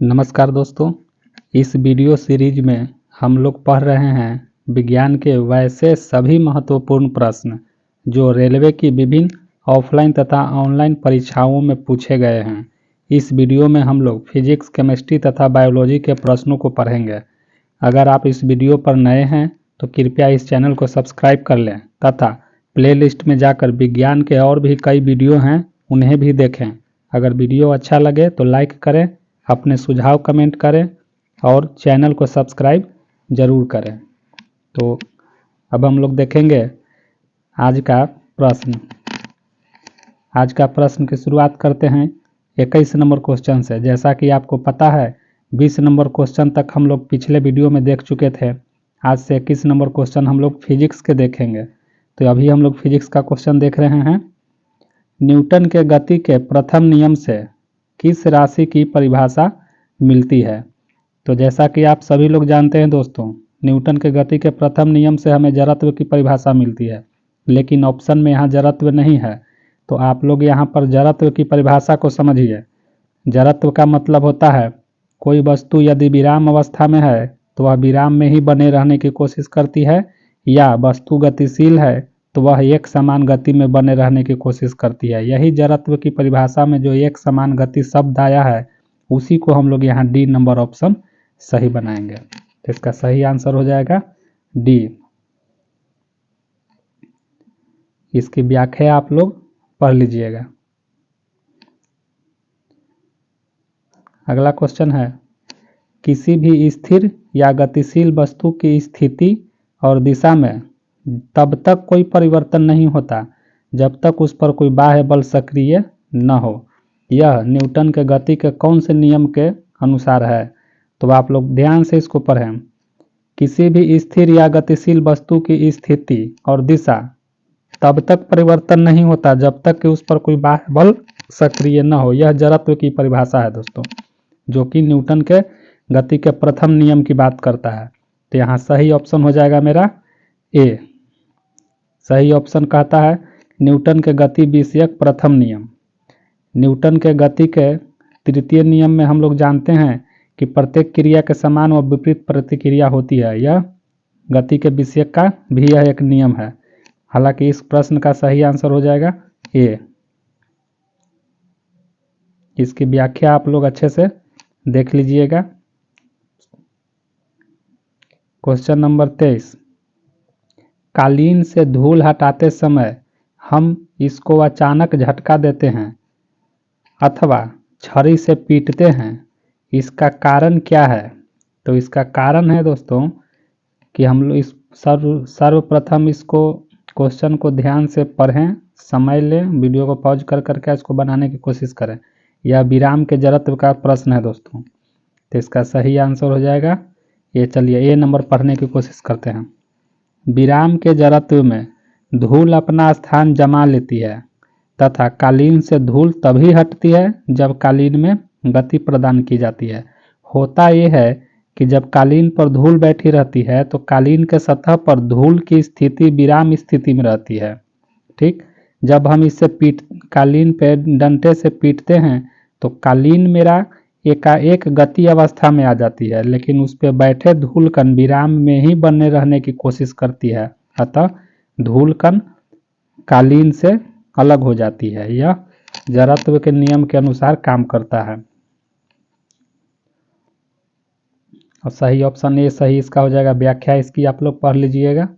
नमस्कार दोस्तों, इस वीडियो सीरीज में हम लोग पढ़ रहे हैं विज्ञान के वैसे सभी महत्वपूर्ण प्रश्न जो रेलवे की विभिन्न ऑफलाइन तथा ऑनलाइन परीक्षाओं में पूछे गए हैं। इस वीडियो में हम लोग फिजिक्स, केमिस्ट्री तथा बायोलॉजी के प्रश्नों को पढ़ेंगे। अगर आप इस वीडियो पर नए हैं तो कृपया इस चैनल को सब्सक्राइब कर लें तथा प्लेलिस्ट में जाकर विज्ञान के और भी कई वीडियो हैं उन्हें भी देखें। अगर वीडियो अच्छा लगे तो लाइक करें, अपने सुझाव कमेंट करें और चैनल को सब्सक्राइब जरूर करें। तो अब हम लोग देखेंगे आज का प्रश्न। आज का प्रश्न की शुरुआत करते हैं 21 नंबर क्वेश्चन से। जैसा कि आपको पता है 20 नंबर क्वेश्चन तक हम लोग पिछले वीडियो में देख चुके थे। आज से 21 नंबर क्वेश्चन हम लोग फिजिक्स के देखेंगे। तो अभी हम लोग फिजिक्स का क्वेश्चन देख रहे हैं। न्यूटन के गति के प्रथम नियम से किस राशि की परिभाषा मिलती है? तो जैसा कि आप सभी लोग जानते हैं दोस्तों, न्यूटन के गति के प्रथम नियम से हमें जड़त्व की परिभाषा मिलती है, लेकिन ऑप्शन में यहाँ जड़त्व नहीं है। तो आप लोग यहाँ पर जड़त्व की परिभाषा को समझिए। जड़त्व का मतलब होता है कोई वस्तु यदि विराम अवस्था में है तो वह विराम में ही बने रहने की कोशिश करती है, या वस्तु गतिशील है तो वह एक समान गति में बने रहने की कोशिश करती है। यही जड़त्व की परिभाषा में जो एक समान गति शब्द आया है उसी को हम लोग यहाँ डी नंबर ऑप्शन सही बनाएंगे। तो इसका सही आंसर हो जाएगा डी। इसकी व्याख्या आप लोग पढ़ लीजिएगा। अगला क्वेश्चन है, किसी भी स्थिर या गतिशील वस्तु की स्थिति और दिशा में तब तक कोई परिवर्तन नहीं होता जब तक उस पर कोई बाह्य बल सक्रिय न हो। यह न्यूटन के गति के कौन से नियम के अनुसार है? तो आप लोग ध्यान से इसको पढ़ें। किसी भी स्थिर या गतिशील वस्तु की स्थिति और दिशा तब तक परिवर्तन नहीं होता जब तक कि उस पर कोई बाह्य बल सक्रिय न हो। यह जड़त्व की परिभाषा है दोस्तों, जो कि न्यूटन के गति के प्रथम नियम की बात करता है। तो यहाँ सही ऑप्शन हो जाएगा मेरा ए। सही ऑप्शन कहता है न्यूटन के गति विषयक प्रथम नियम। न्यूटन के गति के तृतीय नियम में हम लोग जानते हैं कि प्रत्येक क्रिया के समान व विपरीत प्रतिक्रिया होती है। यह गति के विषयक का भी यह एक नियम है। हालांकि इस प्रश्न का सही आंसर हो जाएगा ए। इसकी व्याख्या आप लोग अच्छे से देख लीजिएगा। क्वेश्चन नंबर 23, कालीन से धूल हटाते समय हम इसको अचानक झटका देते हैं अथवा छड़ी से पीटते हैं, इसका कारण क्या है? तो इसका कारण है दोस्तों कि हम लोग इस सर्वप्रथम इसको क्वेश्चन को ध्यान से पढ़ें, समय लें, वीडियो को पॉज कर करके इसको बनाने की कोशिश करें। यह विराम के जड़त्व का प्रश्न है दोस्तों। तो इसका सही आंसर हो जाएगा ये। चलिए ए नंबर पढ़ने की कोशिश करते हैं। विराम के जड़त्व में धूल अपना स्थान जमा लेती है तथा कालीन से धूल तभी हटती है जब कालीन में गति प्रदान की जाती है। होता यह है कि जब कालीन पर धूल बैठी रहती है तो कालीन के सतह पर धूल की स्थिति विराम स्थिति में रहती है। ठीक, जब हम इसे कालीन पे डंडे से पीटते हैं तो कालीन मेरा एकाएक गति अवस्था में आ जाती है, लेकिन उस पर बैठे धूल कण विराम में ही बने रहने की कोशिश करती है। अतः धूल कण कालीन से अलग हो जाती है। यह जड़त्व के नियम के अनुसार काम करता है। और सही ऑप्शन ए सही इसका हो जाएगा। व्याख्या इसकी आप लोग पढ़ लीजिएगा।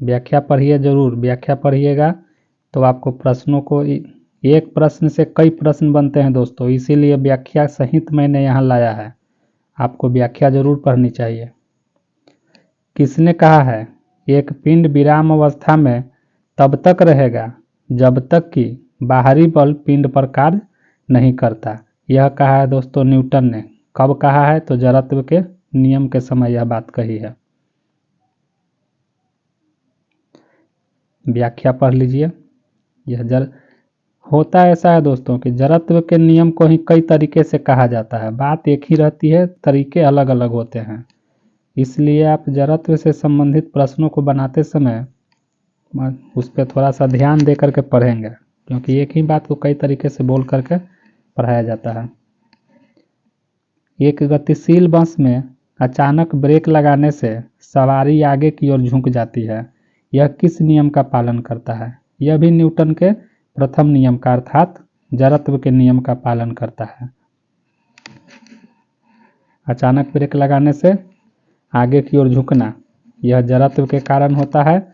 व्याख्या पढ़िए जरूर, व्याख्या पढ़िएगा तो आपको प्रश्नों को, एक प्रश्न से कई प्रश्न बनते हैं दोस्तों, इसीलिए व्याख्या सहित मैंने यहाँ लाया है। आपको व्याख्या जरूर पढ़नी चाहिए। किसने कहा है एक पिंड विराम अवस्था में तब तक रहेगा जब तक कि बाहरी बल पिंड पर कार्य नहीं करता? यह कहा है दोस्तों न्यूटन ने। कब कहा है? तो जड़त्व के नियम के समय यह बात कही है। व्याख्या पढ़ लीजिए। यह होता ऐसा है दोस्तों कि जड़त्व के नियम को ही कई तरीके से कहा जाता है। बात एक ही रहती है, तरीके अलग अलग होते हैं। इसलिए आप जड़त्व से संबंधित प्रश्नों को बनाते समय उस पर थोड़ा सा ध्यान दे करके पढ़ेंगे, क्योंकि एक ही बात को कई तरीके से बोल करके पढ़ाया जाता है। एक गतिशील बस में अचानक ब्रेक लगाने से सवारी आगे की ओर झुक जाती है। यह किस नियम का पालन करता है? यह भी न्यूटन के प्रथम नियम का अर्थात जड़त्व के नियम का पालन करता है। अचानक ब्रेक लगाने से आगे की ओर झुकना, यह जड़त्व के कारण होता है।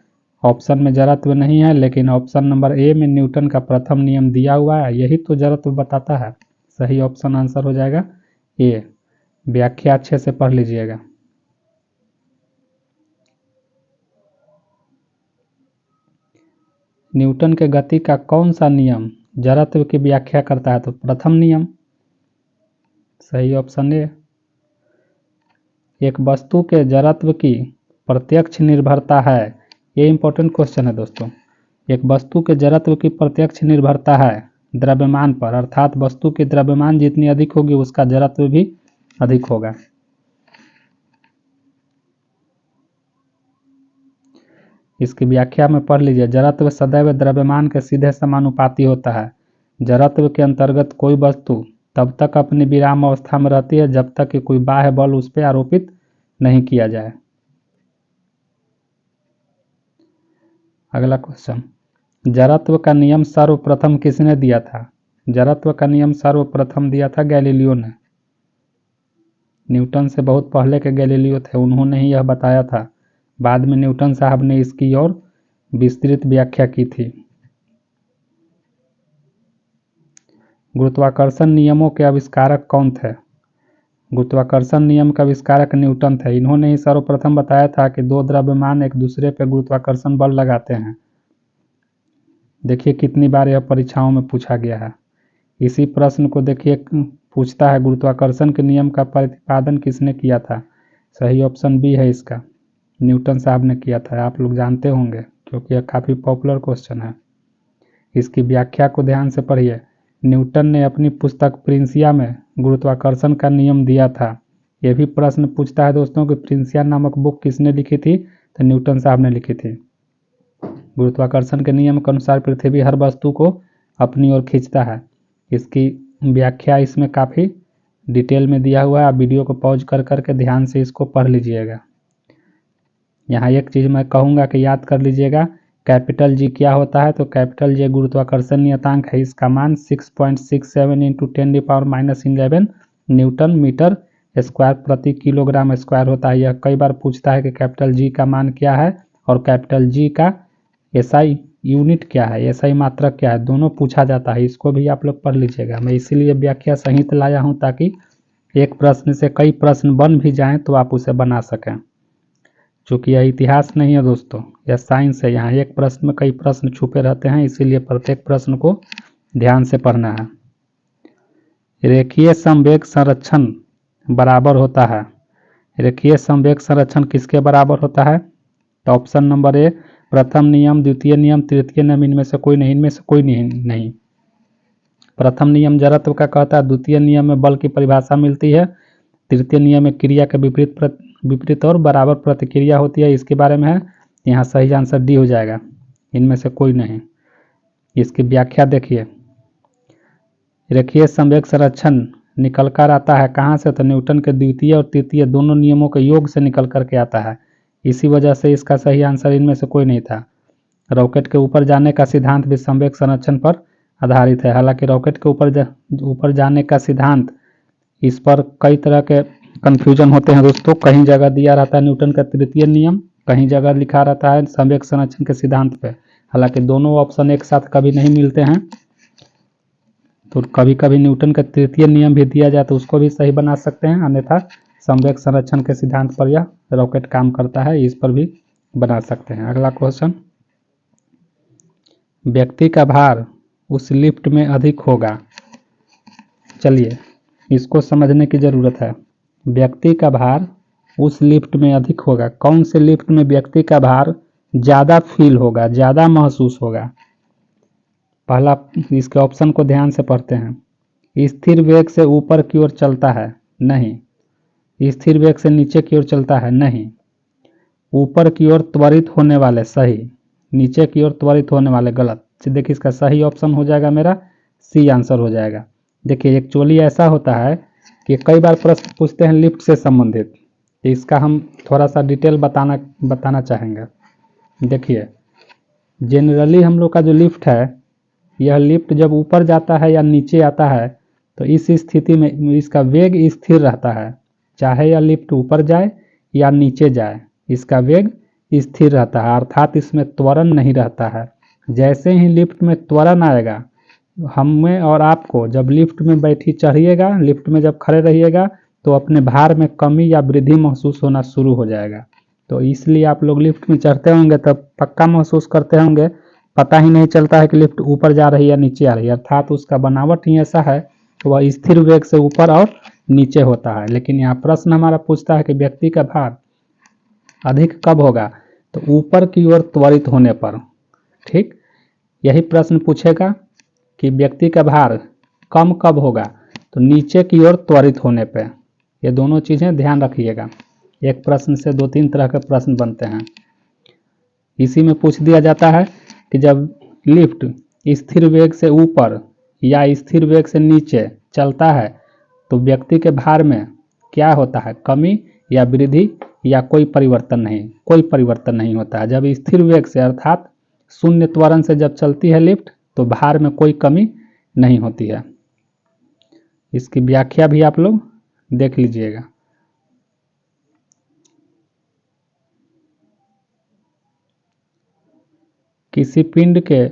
ऑप्शन में जड़त्व नहीं है, लेकिन ऑप्शन नंबर ए में न्यूटन का प्रथम नियम दिया हुआ है, यही तो जड़त्व बताता है। सही ऑप्शन आंसर हो जाएगा ए। व्याख्या अच्छे से पढ़ लीजिएगा। न्यूटन के गति का कौन सा नियम जड़त्व की व्याख्या करता है? तो प्रथम नियम। सही ऑप्शन ए। एक वस्तु के जड़त्व की प्रत्यक्ष निर्भरता है, ये इंपॉर्टेंट क्वेश्चन है दोस्तों। एक वस्तु के जड़त्व की प्रत्यक्ष निर्भरता है द्रव्यमान पर, अर्थात वस्तु की द्रव्यमान जितनी अधिक होगी उसका जड़त्व भी अधिक होगा। इसकी व्याख्या में पढ़ लीजिए। जड़त्व सदैव द्रव्यमान के सीधे समानुपाती होता है। जड़त्व के अंतर्गत कोई वस्तु तब तक अपनी विराम अवस्था में रहती है जब तक कि कोई बाह्य बल उस पर आरोपित नहीं किया जाए। अगला क्वेश्चन, जड़त्व का नियम सर्वप्रथम किसने दिया था? जड़त्व का नियम सर्वप्रथम दिया था गैलीलियो ने। न्यूटन से बहुत पहले के गैलीलियो थे, उन्होंने ही यह बताया था। बाद में न्यूटन साहब ने इसकी और विस्तृत व्याख्या की थी। गुरुत्वाकर्षण नियमों के आविष्कारक कौन थे? गुरुत्वाकर्षण नियम का आविष्कारक न्यूटन थे। इन्होंने ही सर्वप्रथम बताया था कि दो द्रव्यमान एक दूसरे पर गुरुत्वाकर्षण बल लगाते हैं। देखिए कितनी बार यह परीक्षाओं में पूछा गया है। इसी प्रश्न को देखिए पूछता है, गुरुत्वाकर्षण के नियम का प्रतिपादन किसने किया था? सही ऑप्शन बी है इसका, न्यूटन साहब ने किया था। आप लोग जानते होंगे क्योंकि यह काफ़ी पॉपुलर क्वेश्चन है। इसकी व्याख्या को ध्यान से पढ़िए। न्यूटन ने अपनी पुस्तक प्रिंसिया में गुरुत्वाकर्षण का नियम दिया था। यह भी प्रश्न पूछता है दोस्तों कि प्रिंसिया नामक बुक किसने लिखी थी? तो न्यूटन साहब ने लिखी थी। गुरुत्वाकर्षण के नियम के अनुसार पृथ्वी हर वस्तु को अपनी ओर खींचता है। इसकी व्याख्या इसमें काफ़ी डिटेल में दिया हुआ है। आप वीडियो को पॉज कर करके ध्यान से इसको पढ़ लीजिएगा। यहाँ एक चीज़ मैं कहूँगा कि याद कर लीजिएगा, कैपिटल जी क्या होता है? तो कैपिटल जी गुरुत्वाकर्षण नियतांक है। इसका मान 6.67 × 10⁻⁻11 न्यूटन मीटर स्क्वायर प्रति किलोग्राम स्क्वायर होता है। यह कई बार पूछता है कि कैपिटल जी का मान क्या है और कैपिटल जी का एसआई यूनिट क्या है, एसआई मात्रक क्या है, दोनों पूछा जाता है। इसको भी आप लोग पढ़ लीजिएगा। मैं इसीलिए व्याख्या सहित लाया हूँ ताकि एक प्रश्न से कई प्रश्न बन भी जाएं तो आप उसे बना सकें। चूँकि यह इतिहास नहीं है दोस्तों, यह साइंस है। यहाँ एक प्रश्न में कई प्रश्न छुपे रहते हैं, इसीलिए प्रत्येक प्रश्न को ध्यान से पढ़ना है। रेखीय संवेग संरक्षण बराबर होता है। रेखीय संवेग संरक्षण किसके बराबर होता है? तो ऑप्शन नंबर ए प्रथम नियम, द्वितीय नियम, तृतीय नियम, इनमें से कोई नहीं। इनमें से कोई नहीं। प्रथम नियम जड़त्व का कहता है, द्वितीय नियम में बल की परिभाषा मिलती है, तृतीय नियम में क्रिया के विपरीत और बराबर प्रतिक्रिया होती है, इसके बारे में है। यहाँ सही आंसर डी हो जाएगा। इनमें से कोई नहीं। इसकी व्याख्या देखिए। रेखीय संवेग संरक्षण निकल कर आता है कहाँ से? तो न्यूटन के द्वितीय और तृतीय दोनों नियमों के योग से निकल करके आता है। इसी वजह से इसका सही आंसर इनमें से कोई नहीं था। रॉकेट के ऊपर जाने का सिद्धांत भी संवेग संरक्षण पर आधारित है। हालांकि रॉकेट के ऊपर जाने का सिद्धांत, इस पर कई तरह के कन्फ्यूजन होते हैं दोस्तों। कहीं जगह दिया रहता है न्यूटन का तृतीय नियम, कहीं जगह लिखा रहता है संवेग संरक्षण के सिद्धांत पे। हालांकि दोनों ऑप्शन एक साथ कभी नहीं मिलते हैं, तो कभी कभी न्यूटन का तृतीय नियम भी दिया जाए तो उसको भी सही बना सकते हैं, अन्यथा संवेग संरक्षण के सिद्धांत पर यह रॉकेट काम करता है, इस पर भी बना सकते हैं। अगला क्वेश्चन, व्यक्ति का भार उस लिफ्ट में अधिक होगा। चलिए इसको समझने की ज़रूरत है। व्यक्ति का भार उस लिफ्ट में अधिक होगा। कौन से लिफ्ट में व्यक्ति का भार ज़्यादा फील होगा, ज़्यादा महसूस होगा? पहला, इसके ऑप्शन को ध्यान से पढ़ते हैं। स्थिर वेग से ऊपर की ओर चलता है? नहीं। स्थिर वेग से नीचे की ओर चलता है? नहीं। ऊपर की ओर त्वरित होने वाले? सही। नीचे की ओर त्वरित होने वाले? गलत। देखिए इसका सही ऑप्शन हो जाएगा मेरा सी आंसर हो जाएगा। देखिए एक्चुअली ऐसा होता है कि कई बार प्रश्न पूछते हैं लिफ्ट से संबंधित, तो इसका हम थोड़ा सा डिटेल बताना चाहेंगे। देखिए जनरली हम लोग का जो लिफ्ट है, यह लिफ्ट जब ऊपर जाता है या नीचे आता है तो इस स्थिति में इसका वेग स्थिर रहता है। चाहे यह लिफ्ट ऊपर जाए या नीचे जाए, इसका वेग स्थिर रहता है, अर्थात इसमें त्वरण नहीं रहता है। जैसे ही लिफ्ट में त्वरण आएगा, हमें और आपको जब लिफ्ट में चढ़िएगा, लिफ्ट में जब खड़े रहिएगा तो अपने भार में कमी या वृद्धि महसूस होना शुरू हो जाएगा। तो इसलिए आप लोग लिफ्ट में चढ़ते होंगे तब पक्का महसूस करते होंगे, पता ही नहीं चलता है कि लिफ्ट ऊपर जा रही है या नीचे आ रही है, अर्थात उसका बनावट ही ऐसा है तो वह स्थिर वेग से ऊपर और नीचे होता है। लेकिन यहाँ प्रश्न हमारा पूछता है कि व्यक्ति का भार अधिक कब होगा, तो ऊपर की ओर त्वरित होने पर। ठीक, यही प्रश्न पूछेगा कि व्यक्ति का भार कम कब होगा, तो नीचे की ओर त्वरित होने पे। ये दोनों चीज़ें ध्यान रखिएगा, एक प्रश्न से 2-3 तरह के प्रश्न बनते हैं। इसी में पूछ दिया जाता है कि जब लिफ्ट स्थिर वेग से ऊपर या स्थिर वेग से नीचे चलता है तो व्यक्ति के भार में क्या होता है, कमी या वृद्धि या कोई परिवर्तन नहीं होता है। जब स्थिर वेग से अर्थात शून्य त्वरण से जब चलती है लिफ्ट तो भार में कोई कमी नहीं होती है। इसकी व्याख्या भी आप लोग देख लीजिएगा। किसी पिंड के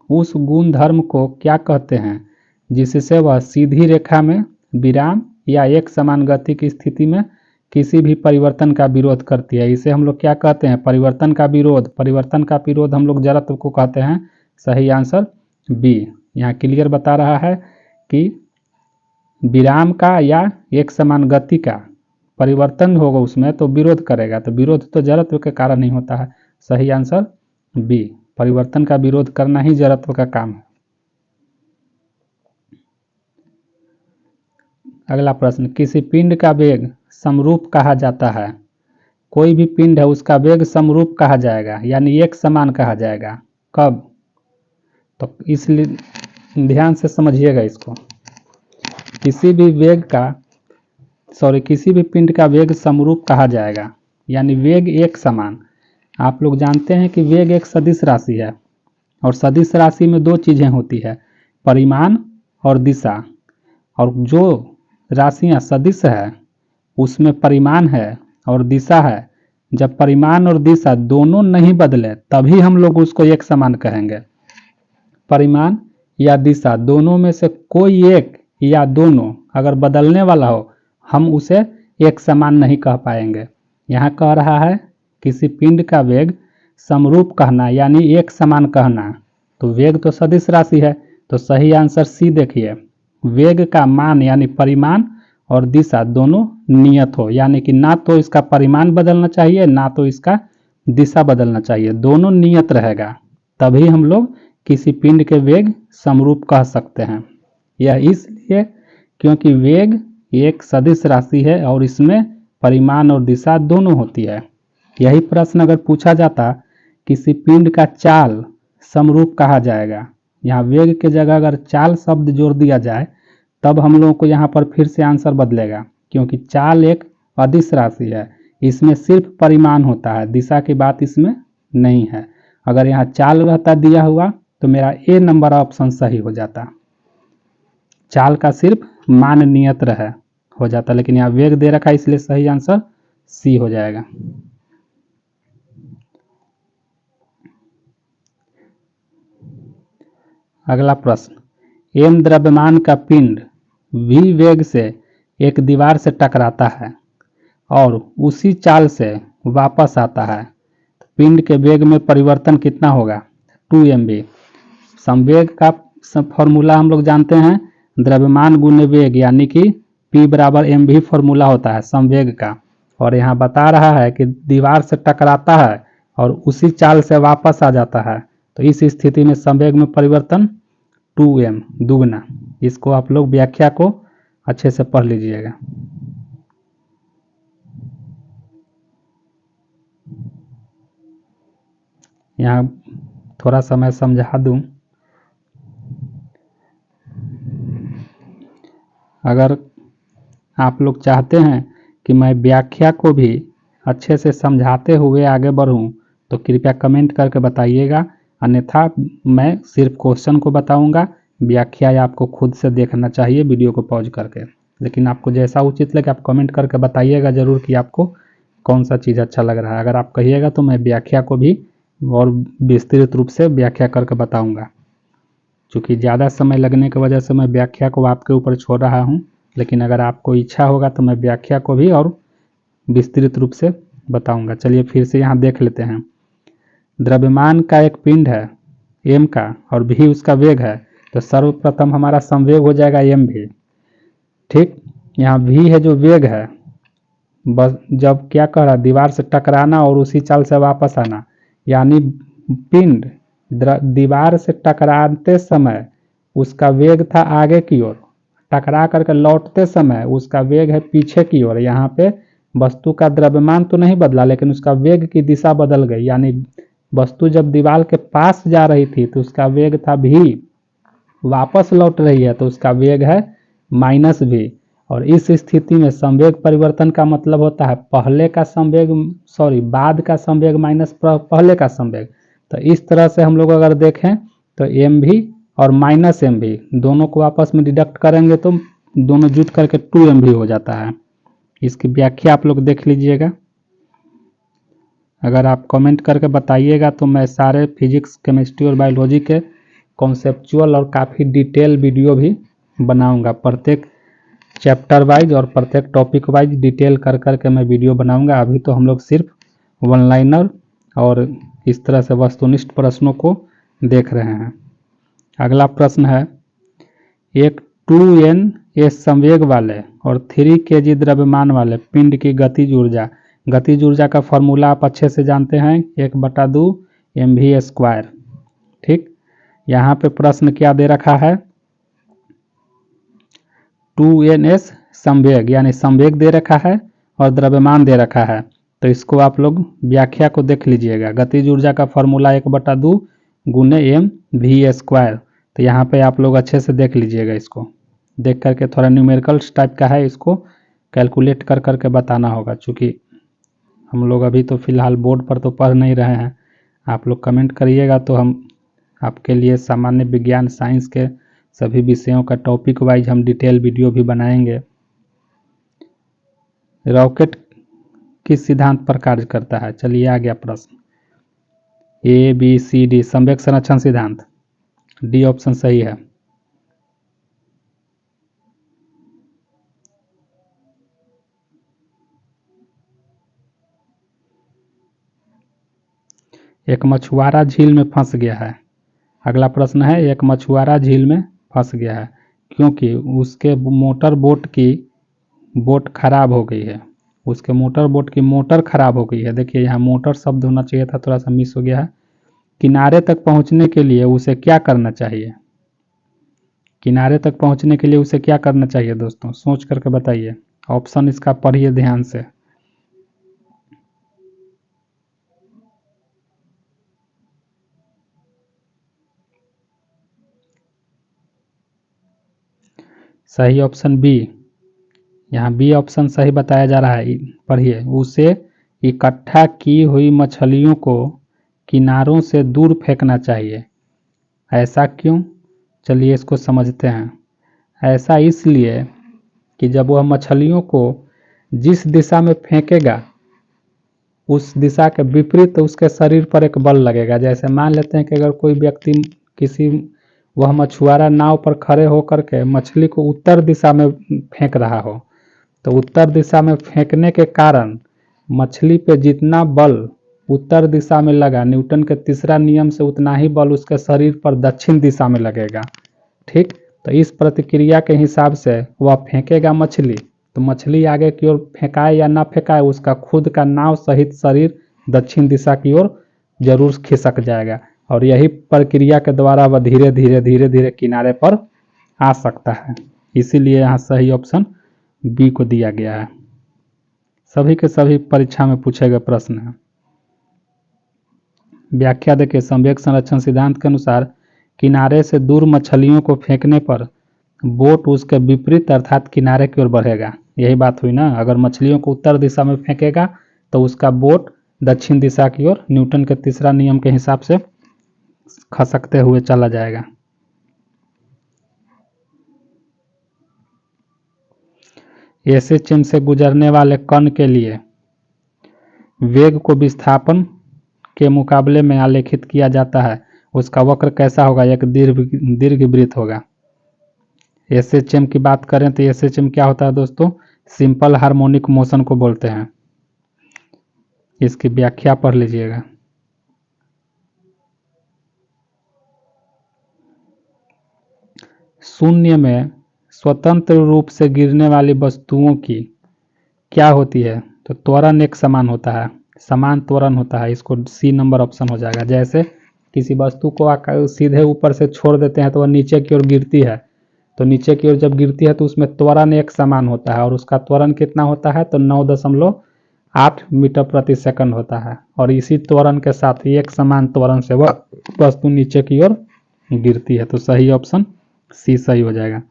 उस गुण धर्म को क्या कहते हैं जिससे वह सीधी रेखा में विराम या एक समान गति की स्थिति में किसी भी परिवर्तन का विरोध करती है। इसे हम लोग क्या कहते हैं, परिवर्तन का विरोध। परिवर्तन का विरोध हम लोग जड़त्व को कहते हैं। सही आंसर बी। यहाँ क्लियर बता रहा है कि विराम का या एक समान गति का परिवर्तन होगा उसमें तो विरोध करेगा, तो विरोध तो जड़त्व के कारण ही होता है। सही आंसर बी, परिवर्तन का विरोध करना ही जड़त्व का काम है। अगला प्रश्न, किसी पिंड का वेग समरूप कहा जाता है। कोई भी पिंड है उसका वेग समरूप कहा जाएगा, यानी एक समान कहा जाएगा। कब, तो इसलिए ध्यान से समझिएगा इसको। किसी भी पिंड का वेग समरूप कहा जाएगा, यानी वेग एक समान। आप लोग जानते हैं कि वेग एक सदिश राशि है और सदिश राशि में दो चीज़ें होती है, परिमाण और दिशा। और जो राशियाँ सदिश है उसमें परिमाण है और दिशा है। जब परिमाण और दिशा दोनों नहीं बदले तभी हम लोग उसको एक समान कहेंगे। परिमाण या दिशा दोनों में से कोई एक या दोनों अगर बदलने वाला हो, हम उसे एक समान नहीं कह पाएंगे। यहाँ कह रहा है किसी पिंड का वेग समरूप कहना यानी एक समान कहना, तो वेग तो सदिश राशि है, तो सही आंसर सी देखिए। वेग का मान यानी परिमाण और दिशा दोनों नियत हो, यानी कि ना तो इसका परिमाण बदलना चाहिए ना तो इसका दिशा बदलना चाहिए, दोनों नियत रहेगा, तभी हम लोग किसी पिंड के वेग समरूप कह सकते हैं। यह इसलिए क्योंकि वेग एक सदिश राशि है और इसमें परिमाण और दिशा दोनों होती है। यही प्रश्न अगर पूछा जाता किसी पिंड का चाल समरूप कहा जाएगा, यहाँ वेग के जगह अगर चाल शब्द जोड़ दिया जाए तब हम लोगों को यहाँ पर फिर से आंसर बदलेगा, क्योंकि चाल एक अदिश राशि है, इसमें सिर्फ परिमाण होता है, दिशा की बात इसमें नहीं है। अगर यहाँ चाल रहता दिया हुआ तो मेरा ए नंबर ऑप्शन सही हो जाता, चाल का सिर्फ मान नियत रहे हो जाता, लेकिन यहाँ वेग दे रखा है इसलिए सही आंसर सी हो जाएगा। अगला प्रश्न, एम द्रव्यमान का पिंड v वेग से एक दीवार से टकराता है और उसी चाल से वापस आता है, पिंड के वेग में परिवर्तन कितना होगा, 2mv। संवेग का फॉर्मूला हम लोग जानते हैं, द्रव्यमान गुने वेग, यानी कि P बराबर mv फॉर्मूला होता है संवेग का। और यहाँ बता रहा है कि दीवार से टकराता है और उसी चाल से वापस आ जाता है, तो इस स्थिति में संवेग में परिवर्तन 2m दुगना। इसको आप लोग व्याख्या को अच्छे से पढ़ लीजिएगा। यहाँ थोड़ा सा मैं समझा दूं, अगर आप लोग चाहते हैं कि मैं व्याख्या को भी अच्छे से समझाते हुए आगे बढ़ूं तो कृपया कमेंट करके बताइएगा, अन्यथा मैं सिर्फ क्वेश्चन को बताऊंगा, व्याख्या आपको खुद से देखना चाहिए वीडियो को पॉज करके। लेकिन आपको जैसा उचित लगे आप कमेंट करके बताइएगा ज़रूर कि आपको कौन सा चीज़ अच्छा लग रहा है। अगर आप कहिएगा तो मैं व्याख्या को भी और विस्तृत रूप से व्याख्या करके बताऊंगा। चूँकि ज़्यादा समय लगने की वजह से मैं व्याख्या को आपके ऊपर छोड़ रहा हूँ, लेकिन अगर आपको इच्छा होगा तो मैं व्याख्या को भी और विस्तृत रूप से बताऊंगा। चलिए फिर से यहाँ देख लेते हैं। द्रव्यमान का एक पिंड है m का और v उसका वेग है, तो सर्वप्रथम हमारा संवेग हो जाएगा mv। ठीक, यहाँ v है जो वेग है, बस जब क्या कह रहा, दीवार से टकराना और उसी चाल से वापस आना, यानी पिंड दीवार से टकराते समय उसका वेग था आगे की ओर, टकरा करके लौटते समय उसका वेग है पीछे की ओर। यहाँ पे वस्तु का द्रव्यमान तो नहीं बदला लेकिन उसका वेग की दिशा बदल गई, यानी वस्तु जब दीवार के पास जा रही थी तो उसका वेग था v, वापस लौट रही है तो उसका वेग है -v। और इस स्थिति में संवेग परिवर्तन का मतलब होता है पहले का संवेग बाद का संवेग माइनस पहले का संवेग। तो इस तरह से हम लोग अगर देखें तो mv और -mv दोनों को आपस में डिडक्ट करेंगे तो दोनों जुट करके 2mv हो जाता है। इसकी व्याख्या आप लोग देख लीजिएगा। अगर आप कमेंट करके बताइएगा तो मैं सारे फिजिक्स, केमिस्ट्री और बायोलॉजी के कॉन्सेप्चुअल और काफ़ी डिटेल वीडियो भी बनाऊंगा। प्रत्येक चैप्टर वाइज और प्रत्येक टॉपिक वाइज डिटेल कर करके मैं वीडियो बनाऊंगा। अभी तो हम लोग सिर्फ वन लाइनर और इस तरह से वस्तुनिष्ठ प्रश्नों को देख रहे हैं। अगला प्रश्न है, एक 2n s संवेग वाले और 3 kg द्रव्यमान वाले पिंड की गतिज ऊर्जा, गतिज ऊर्जा का फॉर्मूला आप अच्छे से जानते हैं 1/2 mv²। ठीक, यहाँ पे प्रश्न क्या दे रखा है, 2ns संवेग यानी संवेग दे रखा है और द्रव्यमान दे रखा है। तो इसको आप लोग व्याख्या को देख लीजिएगा। गतिज ऊर्जा का फॉर्मूला 1/2 गुने mv²। तो यहाँ पे आप लोग अच्छे से देख लीजिएगा, इसको देख करके थोड़ा न्यूमेरिकल्स टाइप का है, इसको कैलकुलेट कर करके बताना होगा। चूँकि हम लोग अभी तो फिलहाल बोर्ड पर तो पढ़ नहीं रहे हैं, आप लोग कमेंट करिएगा तो हम आपके लिए सामान्य विज्ञान साइंस के सभी विषयों का टॉपिक वाइज हम डिटेल वीडियो भी बनाएंगे। रॉकेट किस सिद्धांत पर कार्य करता है? चलिए आ गया प्रश्न, ABCD संवेग संरक्षण सिद्धांत, डी ऑप्शन सही है। एक मछुआरा झील में फंस गया है। अगला प्रश्न है, एक मछुआरा झील में फंस गया है क्योंकि उसके मोटर बोट की बोट खराब हो गई है। उसके मोटर बोट की मोटर खराब हो गई है। देखिए यहाँ मोटर शब्द होना चाहिए था, थोड़ा सा मिस हो गया है। किनारे तक पहुंचने के लिए उसे क्या करना चाहिए? किनारे तक पहुंचने के लिए उसे क्या करना चाहिए दोस्तों, सोच करके बताइए। ऑप्शन इसका पढ़िए ध्यान से। सही ऑप्शन बी, यहाँ बी ऑप्शन सही बताया जा रहा है। पढ़िए, उसे इकट्ठा की हुई मछलियों को किनारों से दूर फेंकना चाहिए। ऐसा क्यों? चलिए इसको समझते हैं। ऐसा इसलिए कि जब वह मछलियों को जिस दिशा में फेंकेगा उस दिशा के विपरीत उसके शरीर पर एक बल लगेगा। जैसे मान लेते हैं कि अगर कोई व्यक्ति वह मछुआरा नाव पर खड़े होकर के मछली को उत्तर दिशा में फेंक रहा हो, तो उत्तर दिशा में फेंकने के कारण मछली पे जितना बल उत्तर दिशा में लगा, न्यूटन के तीसरा नियम से उतना ही बल उसके शरीर पर दक्षिण दिशा में लगेगा। ठीक, तो इस प्रतिक्रिया के हिसाब से वह फेंकेगा मछली, तो मछली आगे की ओर फेंकाए या ना फेंकाए उसका खुद का नाव सहित शरीर दक्षिण दिशा की ओर जरूर खिसक जाएगा और यही प्रक्रिया के द्वारा वह धीरे धीरे धीरे धीरे किनारे पर आ सकता है। इसीलिए यहाँ सही ऑप्शन बी को दिया गया है। सभी के सभी परीक्षा में पूछे गए प्रश्न है। व्याख्या देखिए, संवेग संरक्षण सिद्धांत के अनुसार किनारे से दूर मछलियों को फेंकने पर बोट उसके विपरीत अर्थात किनारे की ओर बढ़ेगा। यही बात हुई ना, अगर मछलियों को उत्तर दिशा में फेंकेगा तो उसका बोट दक्षिण दिशा की ओर न्यूटन के तीसरा नियम के हिसाब से खसकते हुए चला जाएगा। ऐसे चिन्ह से गुजरने वाले कण के लिए वेग को विस्थापन के मुकाबले में आलेखित किया जाता है। उसका वक्र कैसा होगा? एक दीर्घवृत्त होगा। एसएचएम की बात करें तो एसएचएम क्या होता है दोस्तों? सिंपल हार्मोनिक मोशन को बोलते हैं। इसकी व्याख्या पढ़ लीजिएगा। शून्य में स्वतंत्र रूप से गिरने वाली वस्तुओं की क्या होती है? तो त्वरण एक समान होता है, समान त्वरण होता है। इसको सी नंबर ऑप्शन हो जाएगा। जैसे किसी वस्तु को सीधे ऊपर से छोड़ देते हैं तो वह नीचे की ओर गिरती है, तो नीचे की ओर जब गिरती है तो उसमें त्वरण एक समान होता है, और उसका त्वरण कितना होता है? तो 9.8 मीटर प्रति सेकंड होता है। और इसी त्वरण के साथ एक समान त्वरण से वह वस्तु नीचे की ओर गिरती है। तो सही ऑप्शन सी सही हो जाएगा।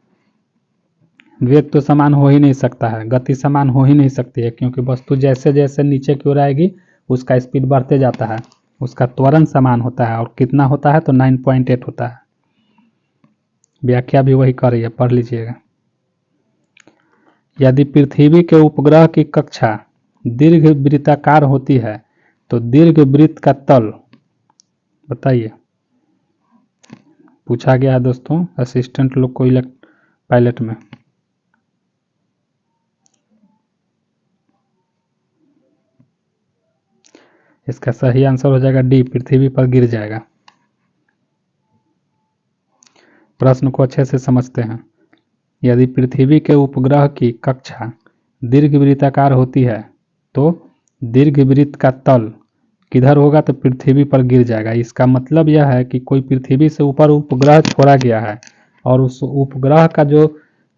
वेग तो समान हो ही नहीं सकता है, गति समान हो ही नहीं सकती है, क्योंकि वस्तु जैसे जैसे नीचे की ओर आएगी उसका स्पीड बढ़ते जाता है। उसका त्वरण समान होता है, और कितना होता है? तो 9.8 होता है। व्याख्या भी वही कर रही है, पढ़ लीजिएगा। यदि पृथ्वी के उपग्रह की कक्षा दीर्घवृत्ताकार होती है तो दीर्घवृत्त का तल बताइए। पूछा गया है दोस्तों असिस्टेंट लोग को पायलट में। इसका सही आंसर हो जाएगा डी, पृथ्वी पर गिर जाएगा। प्रश्न को अच्छे से समझते हैं। यदि पृथ्वी के उपग्रह की कक्षा दीर्घवृत्ताकार होती है तो दीर्घवृत्त का तल किधर होगा? तो पृथ्वी पर गिर जाएगा। इसका मतलब यह है कि कोई पृथ्वी से ऊपर उपग्रह छोड़ा गया है, और उस उपग्रह का जो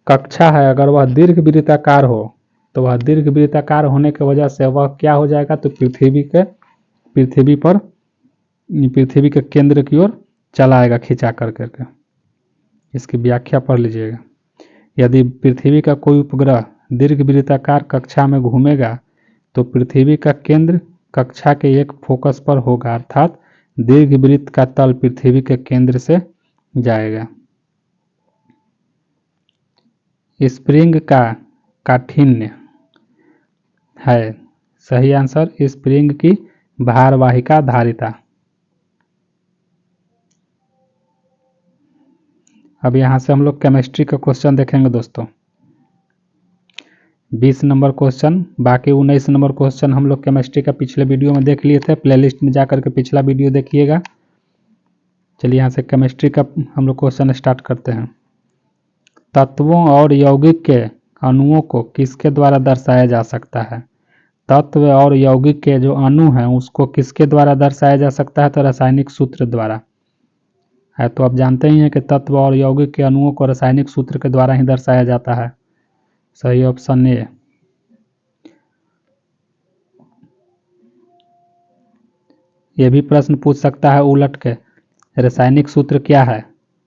कक्षा है अगर वह दीर्घवृत्ताकार हो तो वह दीर्घवृत्ताकार होने की वजह से वह क्या हो जाएगा? तो पृथ्वी के केंद्र की ओर चला आएगा खिंचा करके। इसकी व्याख्या पढ़ लीजिएगा। यदि पृथ्वी का कोई उपग्रह दीर्घवृत्ताकार कक्षा में घूमेगा तो पृथ्वी का केंद्र कक्षा के एक फोकस पर होगा, अर्थात दीर्घवृत्त का तल पृथ्वी के केंद्र से जाएगा। स्प्रिंग का काठिन्य है सही आंसर स्प्रिंग की भारवाहिता धारिता। अब यहां से हम लोग केमिस्ट्री का क्वेश्चन देखेंगे दोस्तों। 20 नंबर क्वेश्चन, बाकी 19 नंबर क्वेश्चन हम लोग केमिस्ट्री का पिछले वीडियो में देख लिए थे। प्लेलिस्ट में जाकर के पिछला वीडियो देखिएगा। चलिए यहाँ से केमिस्ट्री का हम लोग क्वेश्चन स्टार्ट करते हैं। तत्वों और यौगिक के अणुओं को किसके द्वारा दर्शाया जा सकता है? तत्व और यौगिक के जो अणु हैं उसको किसके द्वारा दर्शाया जा सकता है? तो रासायनिक सूत्र द्वारा है। तो आप जानते ही हैं कि तत्व और यौगिक के अणुओं को रासायनिक सूत्र के द्वारा ही दर्शाया जाता है। सही ऑप्शन ए। ये भी प्रश्न पूछ सकता है उलट के, रासायनिक सूत्र क्या है?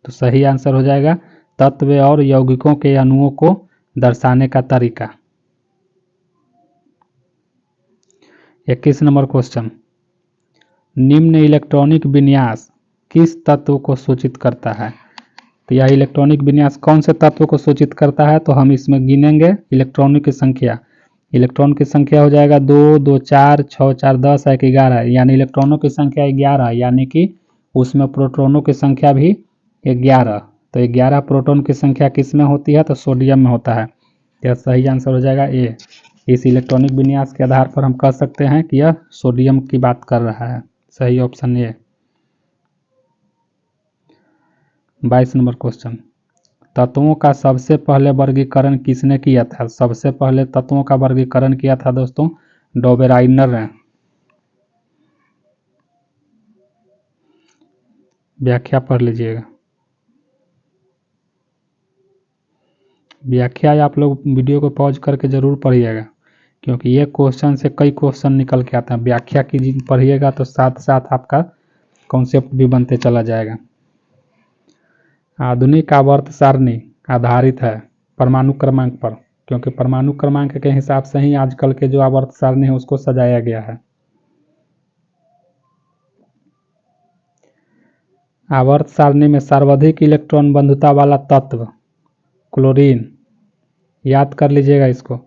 तो सही आंसर हो जाएगा तत्व और यौगिकों के अणुओं को दर्शाने का तरीका। 21 नंबर क्वेश्चन, निम्न इलेक्ट्रॉनिक विन्यास किस तत्व को सूचित करता है? तो यह इलेक्ट्रॉनिक विन्यास कौन से तत्व को सूचित करता है? तो हम इसमें गिनेंगे इलेक्ट्रॉनों की संख्या। इलेक्ट्रॉन की संख्या हो जाएगा 2, 2, 4, 6, 4, 10, 1, 11, यानी इलेक्ट्रॉनों की संख्या 11, यानी कि उसमें प्रोटॉनों की संख्या भी 11। तो 11 प्रोटॉन की संख्या किस में होती है? तो सोडियम में होता है। यह सही आंसर हो जाएगा ए। इस इलेक्ट्रॉनिक विन्यास के आधार पर हम कह सकते हैं कि यह सोडियम की बात कर रहा है। सही ऑप्शन ए। 22 नंबर क्वेश्चन, तत्वों का सबसे पहले वर्गीकरण किसने किया था? सबसे पहले तत्वों का वर्गीकरण किया था दोस्तों डोबेराइनर ने। व्याख्या पढ़ लीजिएगा। व्याख्या आप लोग वीडियो को पॉज करके जरूर पढ़िएगा, क्योंकि ये क्वेश्चन से कई क्वेश्चन निकल के आते हैं। व्याख्या की पढ़िएगा तो साथ साथ आपका कॉन्सेप्ट भी बनते चला जाएगा। आधुनिक आवर्त सारणी आधारित है परमाणु क्रमांक पर, क्योंकि परमाणु क्रमांक के हिसाब से ही आजकल के जो आवर्त सारणी है उसको सजाया गया है। आवर्त सारणी में सर्वाधिक इलेक्ट्रॉन बंधुता वाला तत्व क्लोरीन, याद कर लीजिएगा इसको।